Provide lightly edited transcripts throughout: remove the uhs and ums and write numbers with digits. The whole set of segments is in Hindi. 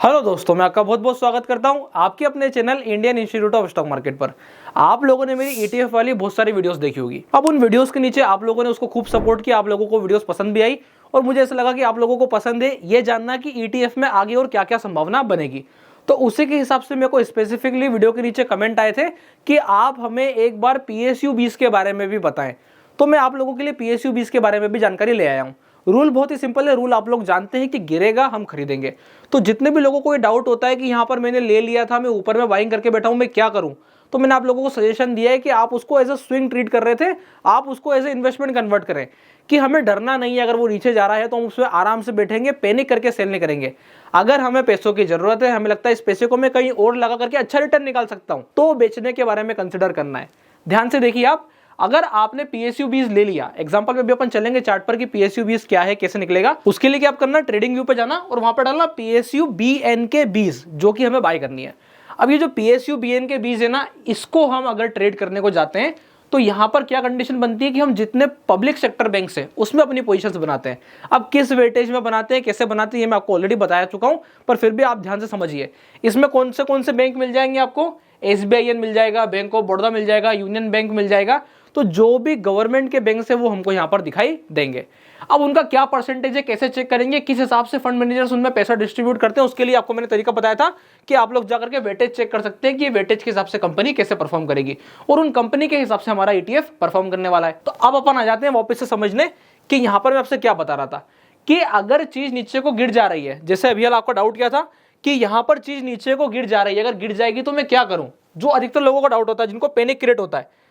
हेलो दोस्तों, मैं आपका बहुत बहुत स्वागत करता हूं आपके अपने channel Indian institute of stock market पर। आप लोगों ने मेरी ईटीएफ वाली बहुत सारी वीडियोस देखी होगी। अब उन वीडियोस के नीचे आप लोगों ने उसको खूब सपोर्ट किया, आप लोगों को वीडियोस पसंद भी आई और मुझे ऐसा लगा कि आप लोगों को पसंद है ये जानना कि ईटीएफ में आगे और क्या क्या संभावना बनेगी। तो उसी के हिसाब से मेरे को स्पेसिफिकली वीडियो के नीचे कमेंट आए थे कि आप हमें एक बार PSU 20 के बारे में भी बताएं। तो मैं आप लोगों के लिए PSU 20 के बारे में भी जानकारी ले आया हूँ। रूल बहुत ही सिंपल है, रूल आप लोग जानते हैं कि गिरेगा हम खरीदेंगे। तो जितने भी लोगों को ये डाउट होता है कि यहाँ पर मैंने ले लिया था, मैं ऊपर में बाइंग करके बैठा हूँ, मैं क्या करूँ, तो मैंने आप लोगों को सजेशन दिया है कि आप उसको एज अ स्विंग ट्रीट कर रहे थे, आप उसको एज ए इन्वेस्टमेंट कन्वर्ट करें कि हमें डरना नहीं है। अगर वो नीचे जा रहा है तो हम उसमें आराम से बैठेंगे, पैनिक करके सेल नहीं करेंगे। अगर हमें पैसों की जरूरत है, हमें लगता है इस पैसे को मैं कहीं और लगा करके अच्छा रिटर्न निकाल सकता हूँ, तो बेचने के बारे में कंसिडर करना है। ध्यान से देखिए आप, अगर आपने PSU 20 ले लिया, एग्जांपल में भी अपन चलेंगे चार्ट पर कि PSU 20 क्या है, कैसे निकलेगा। उसके लिए क्या आप करना, ट्रेडिंग व्यू पे जाना और वहां पर डालना PSU BNK 20 जो कि हमें बाय करनी है। अब ये जो PSU BNK 20 है ना, इसको हम अगर ट्रेड करने को जाते हैं तो यहां पर क्या कंडीशन बनती है कि हम जितने पब्लिक सेक्टर बैंक से उसमें अपनी पोजीशंस बनाते हैं। अब किस वेटेज में बनाते हैं, कैसे बनाते हैं, ये मैं आपको ऑलरेडी बता चुका हूं, पर फिर भी आप ध्यान से समझिए। इसमें कौन से बैंक मिल जाएंगे आपको, SBIN मिल जाएगा, बैंक ऑफ बड़ौदा मिल जाएगा, यूनियन बैंक मिल जाएगा। तो जो भी गवर्नमेंट के बैंक से वो हमको यहाँ पर दिखाई देंगे। अब उनका क्या परसेंटेज है, कैसे चेक करेंगे, किस हिसाब से फंड मैनेजर्स उनमें पैसा डिस्ट्रीब्यूट करते हैं, उसके लिए आपको मैंने तरीका बताया था कि आप लोग जाकर के वेटेज चेक कर सकते हैं कि वेटेज के हिसाब से कंपनी कैसे परफॉर्म करेगी और उन कंपनी के हिसाब से हमारा ETF परफॉर्म करने वाला है। तो अब अपन आ जाते हैं वापस से समझने कि यहाँ पर मैं आपसे क्या बता रहा था कि अगर चीज नीचे को गिर जा रही है, जैसे अभी आपको डाउट किया था कि यहाँ पर चीज नीचे को गिर जा रही है, अगर गिर जाएगी तो मैं क्या करूं, जो अधिकतर लोगों को डाउट होता है, जिनको पैनिक क्रिएट होता है।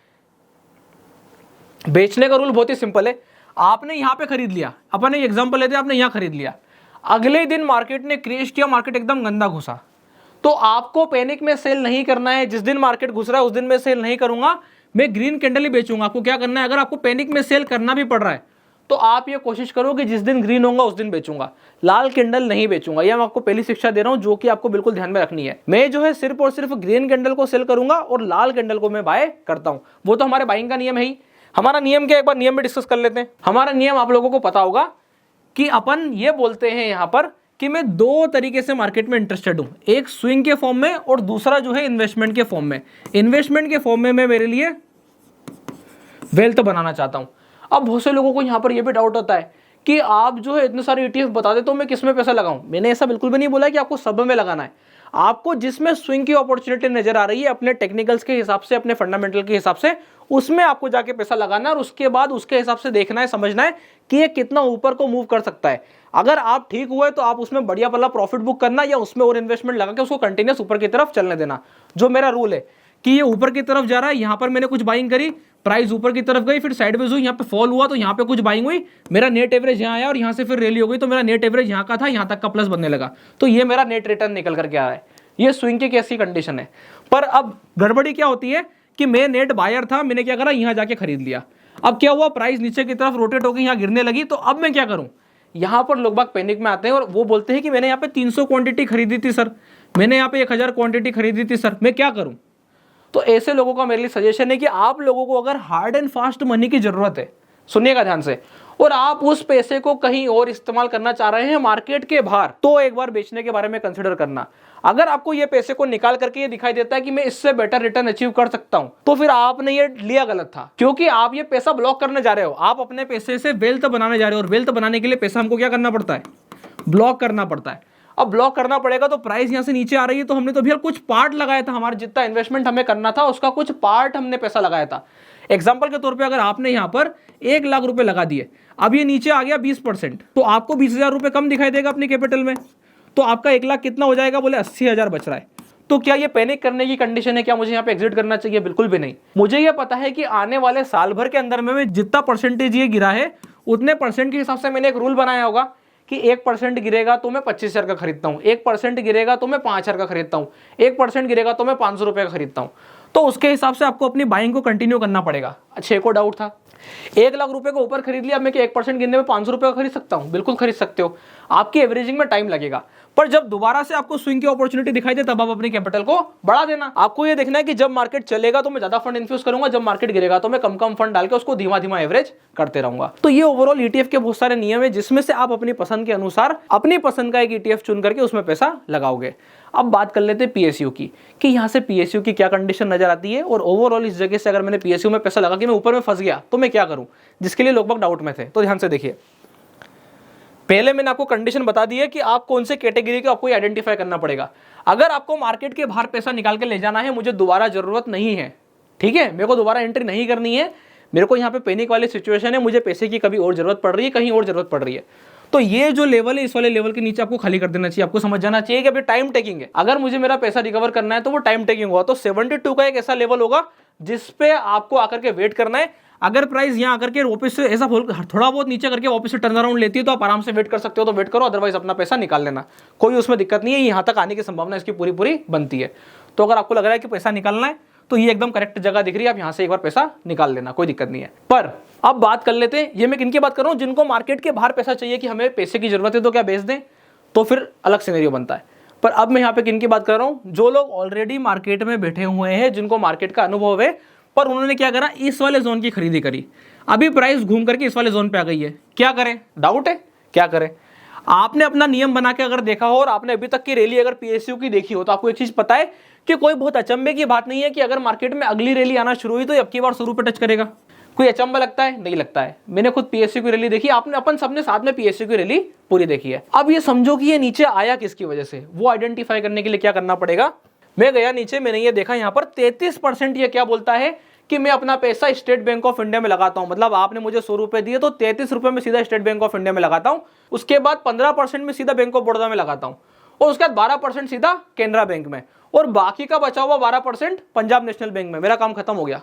बेचने का रूल बहुत ही सिंपल है। आपने यहां पे खरीद लिया, अपन एक एग्जांपल लेते हैं, आपने यहां खरीद लिया, अगले दिन मार्केट ने क्रैश किया, मार्केट एकदम गंदा घुसा, तो आपको पैनिक में सेल नहीं करना है। जिस दिन मार्केट घुस रहा है उस दिन मैं सेल नहीं करूंगा, मैं ग्रीन कैंडल ही बेचूंगा। आपको क्या करना है, अगर आपको पैनिक में सेल करना भी पड़ रहा है तो आप ये कोशिश करो कि जिस दिन ग्रीन होगा उस दिन बेचूंगा, लाल कैंडल नहीं बेचूंगा। यह मैं आपको पहली शिक्षा दे रहा हूं जो कि आपको बिल्कुल ध्यान में रखनी है। मैं जो है सिर्फ और सिर्फ ग्रीन कैंडल को सेल करूंगा और लाल कैंडल को मैं बाय करता हूं। वो तो हमारे बाइंग का नियम है ही। हमारा नियम क्या, एक बार नियम में डिस्कस कर लेते हैं। हमारा नियम आप लोगों को पता होगा कि अपन ये बोलते हैं यहां पर कि मैं दो तरीके से मार्केट में इंटरेस्टेड हूं, एक स्विंग के फॉर्म में और दूसरा जो है इन्वेस्टमेंट के फॉर्म में। इन्वेस्टमेंट के फॉर्म में मैं मेरे लिए वेल्थ बनाना चाहता हूं। अब बहुत से लोगों को यहां पर यह भी डाउट होता है कि आप जो है इतने सारे ETF बता दे तो मैं किस में पैसा लगाऊं। मैंने ऐसा बिल्कुल भी नहीं बोला कि आपको सब में लगाना है। आपको जिसमें स्विंग की अपॉर्चुनिटी नजर आ रही है, अपने टेक्निकल्स के हिसाब से, अपने फंडामेंटल के हिसाब से, उसमें आपको जाके पैसा लगाना है और उसके बाद उसके हिसाब से देखना है, समझना है कि ये कितना ऊपर को मूव कर सकता है। अगर आप ठीक हुए तो आप उसमें बढ़िया वाला प्रॉफिट बुक करना या उसमें और इन्वेस्टमेंट लगा के उसको कंटिन्यूस ऊपर की तरफ चलने देना। जो मेरा रूल है कि ये ऊपर की तरफ जा रहा है, यहां पर मैंने कुछ बाइंग करी, प्राइस ऊपर की तरफ गई, फिर साइडवेज हुई, यहाँ पे फॉल हुआ तो यहाँ पे कुछ बाइंग हुई, मेरा नेट एवरेज यहाँ आया और यहाँ से फिर रैली हो गई तो मेरा नेट एवरेज यहाँ का था, यहाँ तक का प्लस बनने लगा, तो ये मेरा नेट रिटर्न निकल करके आ रहा है। ये स्विंग की कैसी कंडीशन है। पर अब गड़बड़ी क्या होती है कि मैं नेट बायर था, मैंने क्या करा, यहाँ जाके खरीद लिया। अब क्या हुआ, प्राइस नीचे की तरफ रोटेट होकर यहाँ गिरने लगी, तो अब मैं क्या करूँ। यहाँ पर लोग बाग पैनिक में आते हैं और वो बोलते हैं कि मैंने यहाँ पे 300 क्वांटिटी खरीदी थी सर, मैंने यहाँ पे 1000 क्वांटिटी खरीदी थी सर, मैं क्या करूँ। तो ऐसे लोगों का मेरे लिए सजेशन है कि आप लोगों को अगर हार्ड एंड फास्ट मनी की जरूरत है, सुनिएगा ध्यान से, और आप उस पैसे को कहीं और इस्तेमाल करना चाह रहे हैं मार्केट के बाहर, तो एक बार बेचने के बारे में कंसिडर करना। अगर आपको ये पैसे को निकाल करके ये दिखाई देता है कि मैं इससे बेटर रिटर्न अचीव कर सकता हूं, तो फिर आपने ये लिया गलत था, क्योंकि आप ये पैसा ब्लॉक करने जा रहे हो। आप अपने पैसे से वेल्थ बनाने जा रहे हो और वेल्थ बनाने के लिए पैसा हमको क्या करना पड़ता है, ब्लॉक करना पड़ता है। अब ब्लॉक करना पड़ेगा तो प्राइस यहां से नीचे आ रही है, तो हमने तो भैया कुछ पार्ट लगाया था, हमारा जितना इन्वेस्टमेंट हमें करना था उसका कुछ पार्ट हमने पैसा लगाया था। एग्जांपल के तौर पे अगर आपने यहां पर 1 लाख रुपए लगा दिए, अब ये नीचे आ गया 20%, तो आपको 20,000 रुपए कम दिखाई देगा अपनी कैपिटल में, तो आपका 1 लाख कितना हो जाएगा, बोले 80,000 बच रहा है। तो क्या ये पैनिक करने की कंडीशन है, क्या मुझे यहाँ पे एग्जिट करना चाहिए, बिल्कुल भी नहीं। मुझे ये पता है कि आने वाले साल भर के अंदर में जितना परसेंटेज ये गिरा है उतने परसेंट के हिसाब से मैंने एक रूल बनाया होगा कि 1% गिरेगा तो मैं 25,000 का खरीदता हूँ, 1% गिरेगा तो मैं 5,000 का खरीदता हूँ, 1% गिरेगा तो मैं 500 रुपये का खरीदता हूँ। तो उसके हिसाब से आपको अपनी बाइंग को कंटिन्यू करना पड़ेगा। अच्छे को डाउट था, 1 लाख रुपए को ऊपर खरीद लिया, अब मैं 1% गिरने में 500 रुपये का खरीद सकता हूँ, बिल्कुल खरीद सकते हो। आपकी एवरेजिंग में टाइम लगेगा, पर जब दोबारा से आपको स्विंग की अपॉर्चुनिटी दिखाई दे तब आप अपनी कैपिटल को बढ़ा देना। आपको ये देखना है कि जब मार्केट चलेगा तो मैं ज्यादा फंड इन्फ्यूज करूंगा, जब मार्केट गिरेगा तो मैं कम कम फंड डाल के उसको धीमा धीमा एवरेज करते रहूंगा। तो ये ओवरऑल ईटीएफ के बहुत सारे नियम है जिसमें से आप अपनी पसंद के अनुसार अपनी पसंद का एक ईटीएफ चुन करके उसमें पैसा लगाओगे। अब बात कर लेते हैं पीएसयू की, कि यहाँ से पीएसयू की क्या कंडीशन नजर आती है, और ओवरऑल इस जगह से अगर मैंने पीएसयू में पैसा लगा कि मैं ऊपर में फंस गया तो मैं क्या करूं, जिसके लिए लोग बाग डाउट में थे। तो ध्यान से देखिए, पहले मैंने आपको कंडीशन बता दी है कि आप कौन से कैटेगरी के आपको आइडेंटिफाई करना पड़ेगा। अगर आपको मार्केट के बाहर पैसा निकाल के ले जाना है, मुझे दोबारा जरूरत नहीं है, ठीक है, मेरे को दोबारा एंट्री नहीं करनी है, मेरे को यहाँ पे पैनिक वाली सिचुएशन है, मुझे पैसे की कभी और जरूरत पड़ रही है, कहीं और जरूरत पड़ रही है, तो ये जो लेवल है इस वाले लेवल के नीचे आपको खाली कर देना चाहिए। आपको समझ जाना चाहिए कि अभी टाइम टेकिंग है, अगर मुझे मेरा पैसा रिकवर करना है तो वो टाइम टेकिंग होगा। तो 72 का एक ऐसा लेवल होगा जिसपे आपको आकर के वेट करना है। अगर प्राइस यहाँ आकर के वापस से ऐसा थोड़ा बहुत नीचे करके वापस से टर्न अराउंड लेती है तो आप आराम से वेट कर सकते हो, तो वेट करो, अदरवाइज अपना पैसा निकाल लेना, कोई उसमें दिक्कत नहीं है। यहाँ तक आने की संभावना इसकी पूरी पूरी बनती है। तो अगर आपको लग रहा है कि पैसा निकालना है तो ये एकदम करेक्ट जगह दिख रही है, आप यहाँ से एक बार पैसा निकाल लेना, कोई दिक्कत नहीं है। पर अब बात कर लेते हैं, ये मैं किनकी बात कर रहा हूँ, जिनको मार्केट के बाहर पैसा चाहिए कि हमें पैसे की जरूरत है तो क्या बेच दें, तो फिर अलग सिनेरियो बनता है। पर अब मैं यहाँ पे किनकी बात कर रहा हूँ, जो लोग ऑलरेडी मार्केट में बैठे हुए हैं, जिनको मार्केट का अनुभव है, पर उन्होंने क्या करा, इस वाले जोन की खरीदी करी, अभी प्राइस घूम करके इस वाले जोन पे आ गई है, क्या करें, डाउट है, क्या करें। आपने अपना नियम बना के अगर देखा हो और आपने अभी तक की रैली अगर पीएसयू की देखी हो तो आपको एक चीज पता है कि कोई बहुत अचंभे की बात नहीं है कि अगर मार्केट में अगली रैली आना शुरू हुई तो अब की बार शुरू पे टच करेगा। कोई अचंभा लगता है, नहीं लगता है। मैंने खुद पीएसयू की रैली देखी, आपने अपन सबने साथ में पीएसयू की रैली पूरी देखी है। अब ये समझो कि ये नीचे आया किसकी वजह से, वो आइडेंटिफाई करने के लिए क्या करना पड़ेगा। मैं गया नीचे, मैंने ये देखा यहाँ पर 33% ये क्या बोलता है कि मैं अपना पैसा स्टेट बैंक ऑफ इंडिया में लगाता हूं। मतलब आपने मुझे 100 रुपए दिए तो 33 रुपए में सीधा स्टेट बैंक ऑफ इंडिया में लगाता हूं, उसके बाद 15% में सीधा बैंक ऑफ बड़ौदा में लगाता हूं, और उसके बाद 12% सीधा कैनरा बैंक में, और बाकी का बचा हुआ 12% पंजाब नेशनल बैंक में। मेरा काम खत्म हो गया।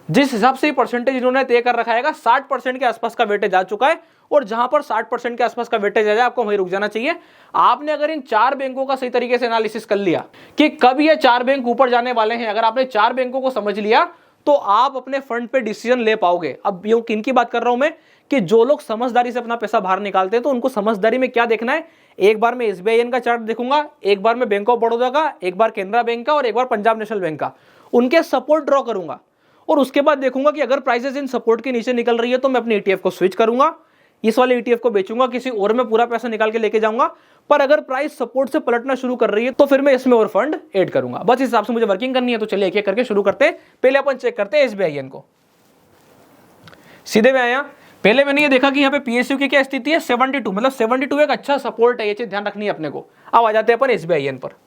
जिस हिसाब से परसेंटेज इन्होंने तय कर रखा है, 60% के आसपास का वेटेज आ चुका है, और जहां पर 60% के आसपास का वेटेज आ जाए आपको वहीं रुक जाना चाहिए। आपने अगर इन 4 बैंकों का सही तरीके से एनालिसिस कर लिया कि कब ये 4 बैंक ऊपर जाने वाले हैं, अगर आपने 4 बैंकों को समझ लिया तो आप अपने फंड पे डिसीजन ले पाओगे। अब यूं किन की बात कर रहा हूं मैं, कि जो लोग समझदारी से अपना पैसा बाहर निकालते हैं तो उनको समझदारी में क्या देखना है, एक बार मैं एसबीआई का चार्ट देखूंगा, एक बार मैं बैंक ऑफ बड़ौदा का, एक बार कैनरा बैंक का और एक बार पंजाब नेशनल बैंक का, उनके सपोर्ट ड्रॉ करूंगा, और उसके बाद देखूंगा कि अगर प्राइसेस इन सपोर्ट के नीचे निकल रही है तो मैं अपने ईटीएफ को स्विच करूंगा, इस वाले ईटीएफ को बेचूंगा, किसी और में पूरा पैसा निकाल के लेके जाऊंगा। पर अगर प्राइस सपोर्ट से पलटना शुरू कर रही है तो फिर मैं इसमें और फंड ऐड करूंगा। बस इस हिसाब से मुझे वर्किंग करनी है। तो चलिए एक एक करके शुरू करते हैं। पहले अपन चेक करते हैं एसबीआईएन को। सीधे में आया, पहले मैंने ये देखा कि यहाँ पे पीएसयू की क्या स्थिति है, 72, मतलब 72 एक अच्छा सपोर्ट है, ये चीज ध्यान रखनी है अपने को। अब आ जाते हैं अपन एसबीआईएन पर।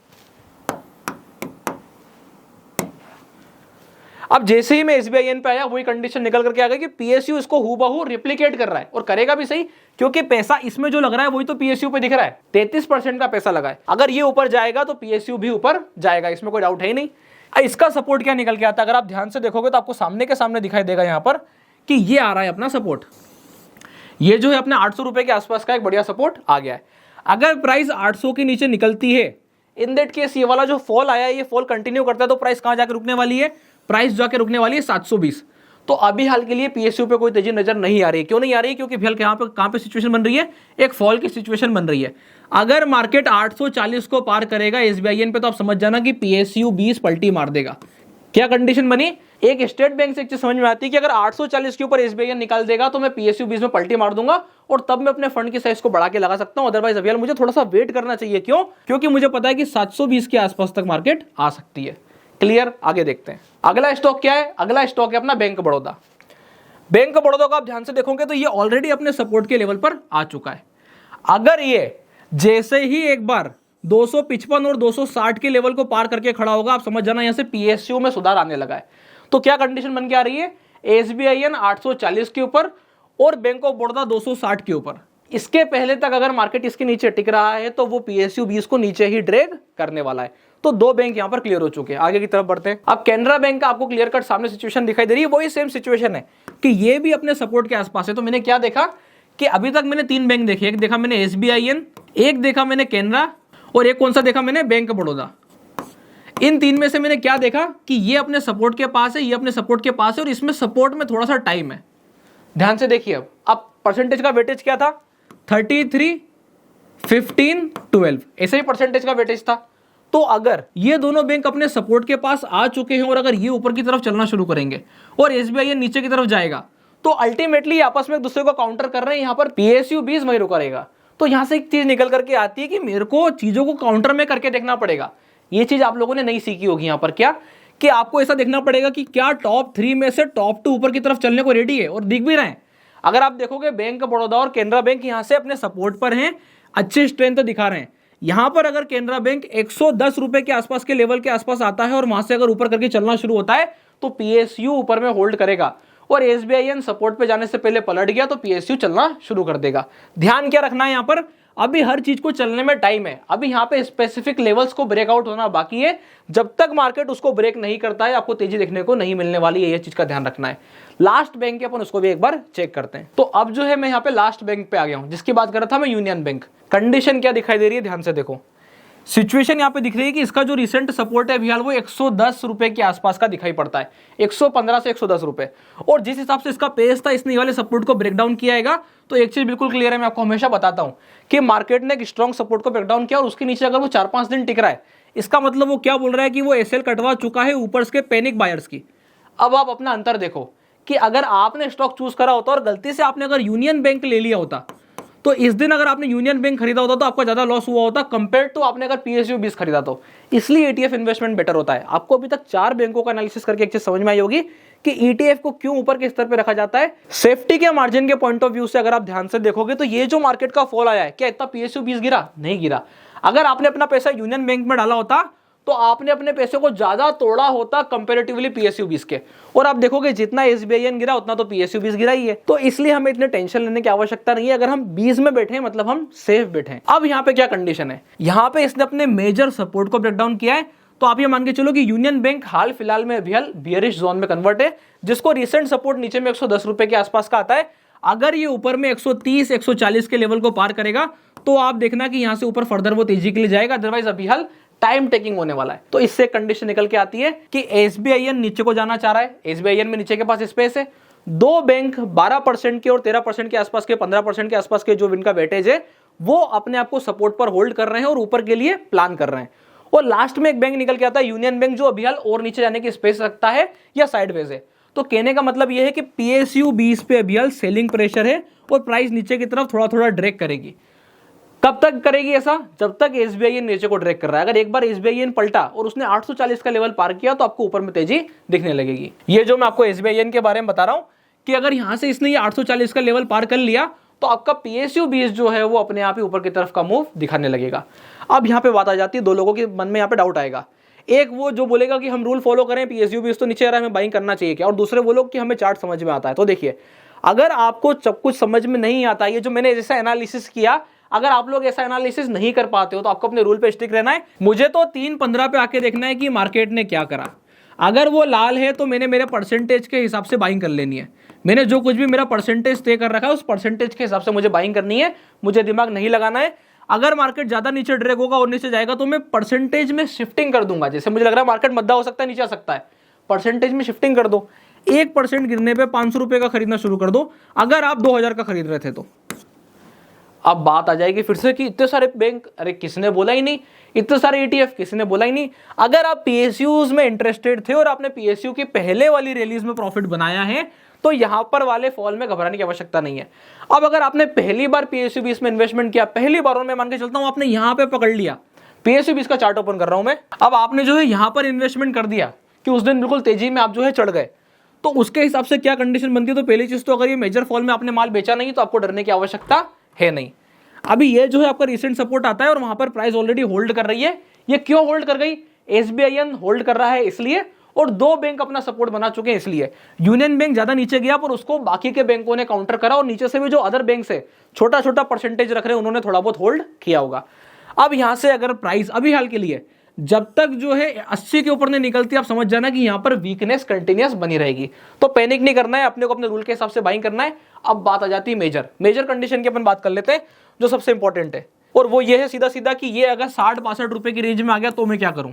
अब जैसे ही मैं एसबीआईएन पे आया वही कंडीशन निकल करके आ गई कि पीएसयू इसको हूबहू रिप्लिकेट कर रहा है, और करेगा भी सही, क्योंकि पैसा इसमें जो लग रहा है वही तो पीएसयू पे दिख रहा है। 33% का पैसा लगा है, अगर ये ऊपर जाएगा तो पीएसयू भी ऊपर जाएगा, इसमें कोई डाउट है ही नहीं। इसका सपोर्ट क्या निकल के आता है, अगर आप ध्यान से देखोगे तो आपको सामने के सामने दिखाई देगा यहाँ पर कि ये आ रहा है अपना सपोर्ट, ये जो है अपने 800 रुपए के आसपास का एक बढ़िया सपोर्ट आ गया है। अगर प्राइस 800 के नीचे निकलती है, इन दैट केस ये वाला जो फॉल आया है ये फॉल कंटिन्यू करता है, तो प्राइस कहां जाकर रुकने वाली है, प्राइस जाके रुकने वाली है 720। तो अभी हाल के लिए पीएसयू पे कोई तेजी नजर नहीं आ रही। क्यों नहीं आ रही, क्योंकि फिलहाल कहां पे सिचुएशन बन रही है, एक फॉल की सिचुएशन बन रही है। अगर मार्केट 840 को पार करेगा एसबीआईएन पे तो आप समझ जाना कि पीएसयू 20 पलटी मार देगा। क्या कंडीशन बनी, एक स्टेट बैंक से एक चीज समझ में आती है कि अगर 840 के ऊपर एसबीआईएन निकाल देगा तो मैं पीएसयू 20 में पलटी मार दूंगा, और तब मैं अपने फंड की साइज को बढ़ा के लगा सकता हूं। अदरवाइज अभी मुझे थोड़ा सा वेट करना चाहिए। क्यों, क्योंकि मुझे पता है कि 720 के आसपास तक मार्केट आ सकती है। क्लियर, आगे देखते हैं। अगला स्टॉक क्या है, अगला स्टॉक है अपना बैंक बड़ौदा। बैंक बड़ौदा को आप ध्यान से देखोगे तो ये ऑलरेडी अपने सपोर्ट के लेवल पर आ चुका है। अगर ये जैसे ही एक बार 255 और 260 के लेवल को पार करके खड़ा होगा, आप समझ जाना यहां से पीएसयू में सुधार आने लगा है। तो क्या कंडीशन बन के आ रही है, एसबीआईएन 840 के ऊपर और बैंक ऑफ बड़ौदा 260 के ऊपर। इसके पहले तक अगर मार्केट इसके नीचे टिक रहा है तो वो पीएसयू 20 को नीचे ही ड्रैग करने वाला है। तो 2 बैंक यहां पर क्लियर हो चुके हैं। आगे की तरफ बढ़ते हैं। अब कैनरा बैंक का आपको क्लियर कट सामने सिचुएशन दिखाई दे रही है, वही सेम सिचुएशन है कि ये भी अपने सपोर्ट के आसपास है। तो मैंने क्या देखा कि अभी तक मैंने 3 बैंक देखे, एक देखा मैंने एसबीआईएन, एक देखा मैंने कैनरा, और एक कौन सा देखा मैंने, बैंक बड़ौदा। इन 3 में से मैंने क्या देखा कि ये अपने सपोर्ट के पास है, ये अपने सपोर्ट के पास है, और इसमें सपोर्ट में थोड़ा सा टाइम है। ध्यान से देखिए। अब परसेंटेज का वेटेज क्या था, 33, 15, 12 ऐसे ही परसेंटेज का वेटेज था। तो अगर ये दोनों बैंक अपने सपोर्ट के पास आ चुके हैं और अगर ये ऊपर की तरफ चलना शुरू करेंगे और एसबीआई नीचे की तरफ जाएगा, तो अल्टीमेटली आपस में एक दूसरे को काउंटर कर रहे हैं। यहां पर पीएसयू 20 वहीं रुका रहेगा। तो यहां से एक चीज निकल करके आती है कि मेरे को चीजों को काउंटर में करके देखना पड़ेगा। ये चीज आप लोगों ने नहीं सीखी होगी यहां पर, क्या कि आपको ऐसा देखना पड़ेगा कि क्या टॉप 3 में से टॉप 2 ऊपर की तरफ चलने को रेडी है और दिख भी रहे हैं। अगर आप देखोगे बैंक ऑफ बड़ौदा और केनरा बैंक यहां से अपने सपोर्ट पर हैं, अच्छे स्ट्रेंथ दिखा रहे हैं। यहां पर अगर केनरा बैंक 110 रुपए के आसपास के लेवल के आसपास आता है और वहां से अगर ऊपर करके चलना शुरू होता है तो पीएसयू ऊपर में होल्ड करेगा और एसबीआई सपोर्ट पे जाने से पहले पलट गया तो पीएसयू चलना शुरू कर देगा। ध्यान क्या रखना है यहां पर, अभी हर चीज को चलने में टाइम है। अभी यहां पे स्पेसिफिक लेवल्स को ब्रेकआउट होना बाकी है। जब तक मार्केट उसको ब्रेक नहीं करता है आपको तेजी देखने को नहीं मिलने वाली है। ये चीज का ध्यान रखना है। लास्ट बैंक के अपन उसको भी एक बार चेक करते हैं। तो अब जो है मैं यहाँ पे लास्ट बैंक पे आ गया हूं, जिसकी बात कर रहा था मैं, यूनियन बैंक। कंडीशन क्या दिखाई दे रही है, ध्यान से देखो। सिचुएशन यहाँ पे दिख रही है कि इसका जो रिसेंट सपोर्ट है फिलहाल वो 110 रुपए के आसपास का दिखाई पड़ता है, 115 से 110 रुपए। और जिस हिसाब से इसका पेस था, इसने वाले सपोर्ट को ब्रेक डाउन किया है। तो एक चीज बिल्कुल क्लियर है, मैं आपको हमेशा बताता हूं कि मार्केट ने एक स्ट्रॉन्ग सपोर्ट को ब्रेक डाउन किया और उसके नीचे अगर वो 4-5 दिन टिक रहा है, इसका मतलब वो क्या बोल रहा है कि वो एसएल कटवा चुका है ऊपर के पैनिक बायर्स की। अब आप अपना अंतर देखो कि अगर आपने स्टॉक चूज करा होता और गलती से आपने अगर यूनियन बैंक ले लिया होता, तो इस दिन अगर आपने यूनियन बैंक खरीदा होता तो आपका ज्यादा लॉस हुआ होता कंपेयर टू आपने अगर पीएसयू 20 खरीदा तो। इसलिए ईटीएफ इन्वेस्टमेंट बेटर होता है। आपको अभी तक 4 बैंकों का एनालिसिस करके एक चीज समझ में आई होगी कि ईटीएफ को क्यों ऊपर के स्तर पे रखा जाता है। सेफ्टी के मार्जिन के पॉइंट ऑफ व्यू से अगर आप ध्यान से देखोगे तो ये जो मार्केट का फॉल आया है, क्या इतना पीएसयू 20 गिरा? नहीं गिरा। अगर आपने अपना पैसा यूनियन बैंक में डाला होता तो आपने अपने पैसे को ज्यादा तोड़ा होता कंपैरेटिवली पीएसयू 20 के। और आप देखोगे जितना एसबीआई गिरा उतना तो पीएसयू 20 गिरा ही है। तो इसलिए हमें इतने टेंशन लेने की आवश्यकता नहीं है। अगर हम 20 में बैठे मतलब हम सेफ बैठे। अब यहाँ पे क्या कंडीशन है, यहाँ पे इसने अपने मेजर सपोर्ट को ब्रेक डाउन किया है। तो आप ये मान के चलो कि यूनियन बैंक हाल फिलहाल में बियरिश जोन में कन्वर्ट है, जिसको रिसेंट सपोर्ट नीचे में 110 रुपए के आसपास का आता है। अगर ये ऊपर में 130, 140 के लेवल को पार करेगा तो आप देखना कि यहां से ऊपर फर्दर वो तेजी के लिए जाएगा। अदरवाइज अभी हाल टाइम टेकिंग होने वाला है। तो इससे कंडीशन निकल के आती है कि एसबीआई नीचे को जाना चाह रहा है। एसबीआई में नीचे के पास स्पेस है। 2 बैंक 12% के और 13% के आसपास के, 15% के आसपास के जो इनका वेटेज है वो अपने आप को सपोर्ट पर होल्ड कर रहे हैं और ऊपर के लिए प्लान कर रहे हैं। और लास्ट में एक बैंक निकल के आता है यूनियन बैंक, जो अभी हाल और नीचे जाने की स्पेस रखता है या साइडवेज है। तो कहने का मतलब यह है कि पीएसयू 20 पे अभी हाल सेलिंग प्रेशर है और प्राइस नीचे की तरफ थोड़ा थोड़ा ड्रैग करेगी। कब तक करेगी ऐसा? जब तक एसबीआई नीचे को ड्रैग कर रहा है। अगर एक बार एसबीआई पलटा और उसने 840 का लेवल पार किया तो आपको ऊपर में तेजी दिखने लगेगी। ये जो मैं आपको एसबीआई के बारे में बता रहा हूं कि अगर यहां से इसने ये 840 का लेवल पार कर लिया तो आपका पीएसयू 20 जो है वो अपने आप ही ऊपर की तरफ का मूव दिखाने लगेगा। अब यहाँ पे बात आ जाती है, 2 लोगों के मन में यहाँ पे डाउट आएगा। एक वो जो बोलेगा कि हम रूल फॉलो करें, पीएसयू 20 तो नीचे आ रहा है, हमें बाइंग करना चाहिए क्या? और दूसरे वो लोग कि हमें चार्ट समझ में आता है। तो देखिए, अगर आपको सब कुछ समझ में नहीं आता, ये जो मैंने जैसा एनालिसिस किया, अगर आप लोग ऐसा एनालिसिस नहीं कर पाते हो तो आपको अपने रूल पे स्टिक रहना है। मुझे तो 3:15 पे आके देखना है कि मार्केट ने क्या करा। अगर वो लाल है तो मैंने मेरे परसेंटेज के हिसाब से बाइंग कर लेनी है। मैंने जो कुछ भी मेरा परसेंटेज तय कर रखा है उस परसेंटेज के हिसाब से मुझे बाइंग करनी है। मुझे दिमाग नहीं लगाना है। अगर मार्केट ज्यादा नीचे ड्रैग होगा और नीचे जाएगा तो मैं परसेंटेज में शिफ्टिंग कर दूंगा। जैसे मुझे लग रहा है मार्केट मद्दा हो सकता है, नीचे आ सकता है, परसेंटेज में शिफ्टिंग कर दो। 1% गिरने पे 500 रुपए का खरीदना शुरू कर दो, अगर आप 2000 का खरीद रहे थे तो। अब बात आ जाएगी फिर से कि इतने सारे बैंक, अरे किसने बोला ही नहीं, इतने सारे ईटीएफ किसने बोला ही नहीं। अगर आप पीएसयूज में इंटरेस्टेड थे और आपने पीएसयू की पहले वाली रिलीज में प्रॉफिट बनाया है तो यहां पर वाले फॉल में घबराने की आवश्यकता नहीं है। अब अगर आपने पहली बार पीएसयू 20 में इन्वेस्टमेंट किया, पहली बार, और मैं मान के चलता हूं आपने यहां पे पकड़ लिया, पीएसयू 20 का चार्ट ओपन कर रहा हूं मैं। अब आपने जो है यहां पर इन्वेस्टमेंट कर दिया कि उस दिन बिल्कुल तेजी में आप जो है चढ़ गए, तो उसके हिसाब से क्या कंडीशन बनती है? तो पहली चीज तो अगर ये मेजर फॉल में आपने माल बेचा नहीं तो आपको डरने की आवश्यकता है नहीं। अभी ये जो है आपका रिसेंट सपोर्ट आता है और वहां पर प्राइस ऑलरेडी होल्ड कर रही है। ये क्यों होल्ड कर गई? एसबीआई होल्ड कर रहा है इसलिए, और 2 बैंक अपना सपोर्ट बना चुके हैं इसलिए। यूनियन बैंक ज्यादा नीचे गया पर उसको बाकी के बैंकों ने काउंटर करा और नीचे से भी जो अदर बैंक है छोटा छोटा परसेंटेज रख रहे हैं उन्होंने थोड़ा बहुत होल्ड किया होगा। अब यहां से अगर प्राइस अभी हाल के लिए जब तक जो है 80 के ऊपर नहीं निकलती, आप समझ जाना कि यहां पर वीकनेस कंटिन्यूअस बनी रहेगी। तो पैनिक नहीं करना है, अपने को अपने रूल के हिसाब से बाइंग करना है। अब बात आ जाती है मेजर कंडीशन की अपन बात कर लेते हैं जो सबसे इंपॉर्टेंट है, और वो ये है सीधा सीधा कि ये अगर 60-62 रुपए की रेंज में आ गया तो मैं क्या करूं?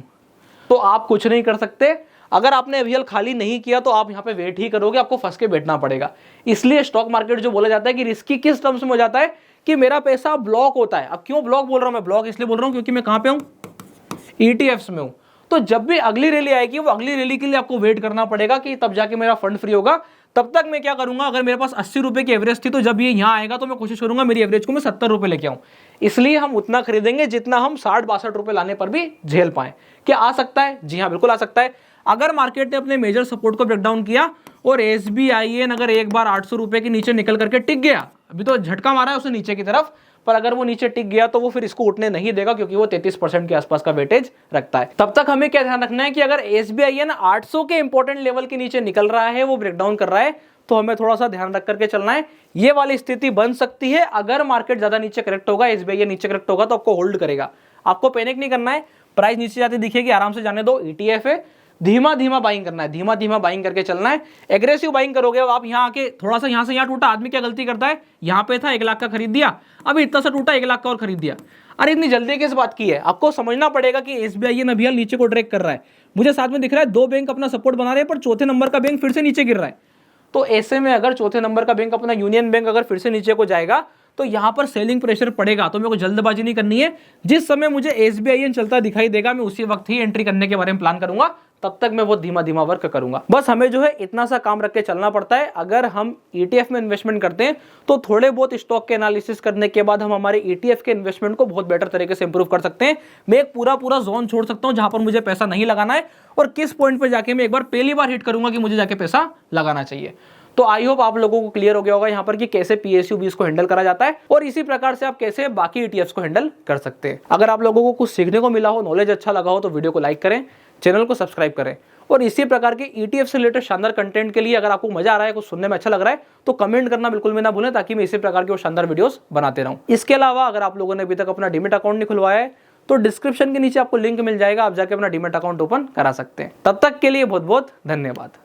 तो आप कुछ नहीं कर सकते। अगर आपने अभी खाली नहीं किया तो आप यहां पे वेट ही करोगे, आपको फंस के बैठना पड़ेगा। इसलिए स्टॉक मार्केट जो बोला जाता है कि रिस्की किस टर्म्स में हो जाता है कि मेरा पैसा ब्लॉक होता है। अब क्यों ब्लॉक बोल रहा हूं मैं? ब्लॉक इसलिए बोल रहा हूं क्योंकि मैं कहां पे हूं? ETFs में हूं। तो जब भी अगली रैली आएगी, वो अगली रैली के लिए आपको वेट करना पड़ेगा कि तब जाके मेरा फंड फ्री होगा। तब तक मैं क्या करूंगा, अगर मेरे पास 80 रुपए की एवरेज थी, तो जब ये यहां आएगा तो मैं कोशिश करूंगा मेरी एवरेज को मैं 70 रुपए लेके आऊं। इसलिए हम उतना खरीदेंगे जितना हम 60-62 रुपए लाने पर भी झेल पाए। क्या आ सकता है? जी हाँ, बिल्कुल आ सकता है। अगर मार्केट ने अपने मेजर सपोर्ट को ब्रेकडाउन किया और SBIN अगर एक बार 800 रुपए के नीचे निकल करके टिक गया, अभी तो झटका मारा है उसने नीचे की तरफ, पर अगर वो नीचे टिक गया तो वो फिर इसको उठने नहीं देगा, क्योंकि वो 33% के आसपास का वेटेज रखता है। तब तक हमें क्या ध्यान रखना है कि अगर SBIN 800 के इंपॉर्टेंट लेवल के नीचे निकल रहा है, वो ब्रेकडाउन कर रहा है, तो हमें थोड़ा सा ध्यान रख करके चलना है। ये वाली स्थिति बन सकती है अगर मार्केट ज्यादा नीचे करेक्ट होगा, SBIN नीचे करेक्ट होगा तो आपको होल्ड करेगा। आपको पैनिक नहीं करना है, प्राइस नीचे जाती दिखेगी आराम से जाने दो। ETF है, धीमा धीमा बाइंग करना है, धीमा धीमा बाइंग करके चलना है। एग्रेसिव बाइंग करोगे अब आप यहाँ आके थोड़ा सा यहाँ से यहाँ टूटा, आदमी क्या गलती करता है, यहाँ पे था 1 लाख का खरीद दिया, अभी इतना सा टूटा 1 लाख का और खरीद दिया। अरे इतनी जल्दी किस बात की है? आपको समझना पड़ेगा कि SBIN अभी नीचे को ट्रैक कर रहा है। मुझे साथ में दिख रहा है 2 बैंक अपना सपोर्ट बना रहे हैं, पर चौथे नंबर का बैंक फिर से नीचे गिर रहा है। तो ऐसे में अगर चौथे नंबर का बैंक अपना यूनियन बैंक अगर फिर से नीचे को जाएगा तो यहां पर सेलिंग प्रेशर पड़ेगा। तो मेरे को जल्दबाजी नहीं करनी है। जिस समय मुझे SBIN चलता दिखाई देगा, मैं उसी वक्त ही एंट्री करने के बारे में प्लान करूंगा। तब तक मैं बहुत धीमा धीमा वर्क करूंगा। बस हमें जो है इतना सा काम रख के चलना पड़ता है। अगर हम ETF में इन्वेस्टमेंट करते हैं तो थोड़े बहुत स्टॉक के एनालिसिस करने के बाद हम हमारे ETF के इन्वेस्टमेंट को बहुत बेटर तरीके से इंप्रूव कर सकते हैं। मैं एक पूरा जोन छोड़ सकता हूं जहां पर मुझे पैसा नहीं लगाना है, और किस पॉइंट पर जाके मैं एक बार पहली बार हिट करूंगा कि मुझे जाके पैसा लगाना चाहिए। तो आई होप आप लोगों को क्लियर हो गया होगा यहाँ पर कि कैसे PSU20 को हैंडल करा जाता है, और इसी प्रकार से आप कैसे बाकी ETFs को हैंडल कर सकते हैं। अगर आप लोगों को कुछ सीखने को मिला हो, नॉलेज अच्छा लगा हो, तो वीडियो को लाइक करें, चैनल को सब्सक्राइब करें, और इसी प्रकार के ETF से रिलेटेड शानदार कंटेंट के लिए अगर आपको मजा आ रहा है, कुछ सुनने में अच्छा लग रहा है, तो कमेंट करना बिल्कुल भी ना भूलें, ताकि मैं इसी प्रकार के शानदार वीडियोस बनाते रहूं। इसके अलावा अगर आप लोगों ने अभी तक अपना डीमैट अकाउंट नहीं खुलवाया है, तो डिस्क्रिप्शन के नीचे आपको लिंक मिल जाएगा, आप जाके अपना डीमैट अकाउंट ओपन करा सकते हैं। तब तक के लिए बहुत बहुत धन्यवाद।